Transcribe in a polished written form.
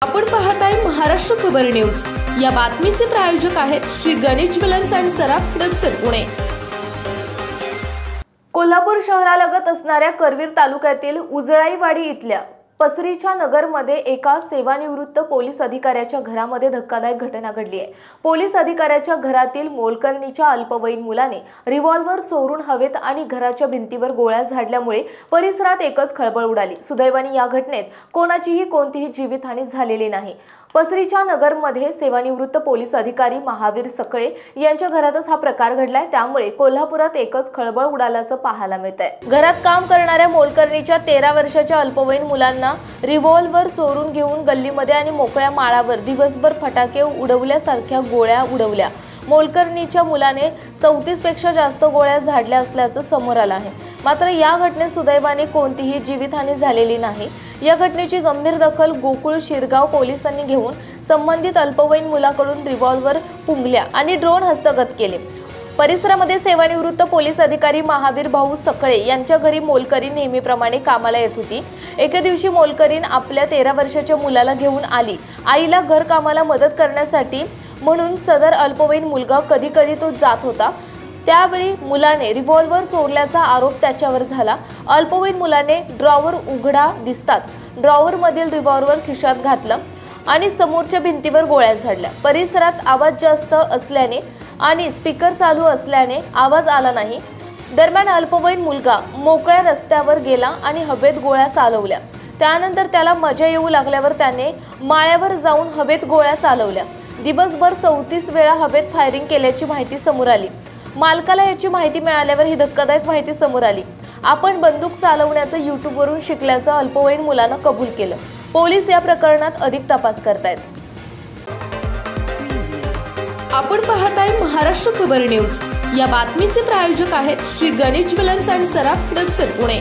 आपण पाहताय महाराष्ट्र खबर न्यूज। या बातमीचे प्रायोजक आहेत श्री गणेश ज्वेलर्स अँड सराफ दक्षिण पुणे। कोल्हापूर शहरालगत असणाऱ्या करवीर तालुक्यातील उजळाईवाडी इथल्या पसरीच्या नगरमध्ये एका सेवानिवृत्त पोलीस अधिकाऱ्याच्या घरामध्ये धक्कादायक घटना घडली आहे। पोलीस अधिकाऱ्याच्या घरातील मोलकरणीच्या अल्पवयीन मुलाने रिव्हॉल्वर चोरून हवेत आणि घराच्या भिंतीवर गोळ्या झाडल्यामुळे परिसरात एकच खळबळ उडाली। सुदैवाने या घटनेत कोणतीही जीवितहानी झालेली नाही। पसरीच्या नगरमध्ये सेवानिवृत्त पोलीस अधिकारी महावीर सकळे यांच्या घरातच हा प्रकार घडलाय, त्यामुळे कोल्हापुरात एकच खळबळ उडाल्याचं पाहायला मिळतंय। घरात काम करणाऱ्या मोलकरणीच्या 13 वर्षाच्या अल्पवयीन मुलांना रिव्हॉल्वर चोरून घेऊन गल्लीमध्ये आणि मोकळ्या माळावर दिवसभर फटाके उडवल्यासारख्या गोळ्या उडवल्या। मोलकरणीच्या मुलाने 34 पेक्षा जास्त गोळ्या झाडल्या असल्याचं समोर आलं आहे। मात्र या घटनेत सुदैवाने कोणतीही जीवितहानी झालेली नाही। या घटनेची गंभीर दखल गोकुळ शिरगाव पोलिसांनी घेऊन संबंधित अल्पवयीन मुलाकडून रिव्हॉल्वर पुंगल्या आणि ड्रोन हस्तगत केले। परिसरामध्ये सेवानिवृत्त पोलीस अधिकारी महावीर भाऊ सकळे यांच्या घरी मोलकरीण नेहमीप्रमाणे कामाला येत होती। एके दिवशी मोलकरीण आपल्या 13 वर्षाच्या मुलाला घेऊन आली। आईला घरकामाला मदत करण्यासाठी म्हणून सदर अल्पवयीन मुलगा कधी कधी तो जात होता। त्यावेळी मुलाने रिव्हॉल्वर चोरल्याचा आरोप त्याच्यावर झाला। अल्पवयीन मुलाने ड्रॉवर उघडा दिसताच ड्रॉवर मधील रिव्हॉल्वर खिशात घातलं आणि समोरच्या भिंतीवर गोळ्या झाडल्या। परिसरात आवाज जास्त असल्याने आणि स्पीकर चालू असल्याने आवाज आला नाही। दरम्यान अल्पवयीन मुलगा मोकळ्या रस्त्यावर गेला आणि हवेत गोळ्या चालवल्या। त्यानंतर त्याला मजा येऊ लागल्यावर त्याने माळ्यावर जाऊन हवेत गोळ्या चालवल्या। दिवसभर 34 वेळा हवेत फायरिंग केल्याची माहिती समोर आली। मालकाला याची माहिती मिळाल्यावर ही धक्कादायक माहिती समोर आली। आपण बंदूक चालवण्याचं यूट्यूबवरून शिकल्याचं अल्पवयीन मुलानं कबूल केलं। पोलीस या प्रकरणात अधिक तपास करतायत। आपण पाहताय महाराष्ट्र खबर न्यूज। या बातमीचे प्रायोजक आहेत श्री गणेश ज्वेलर्स अँड सराफ दक्षिण पुणे।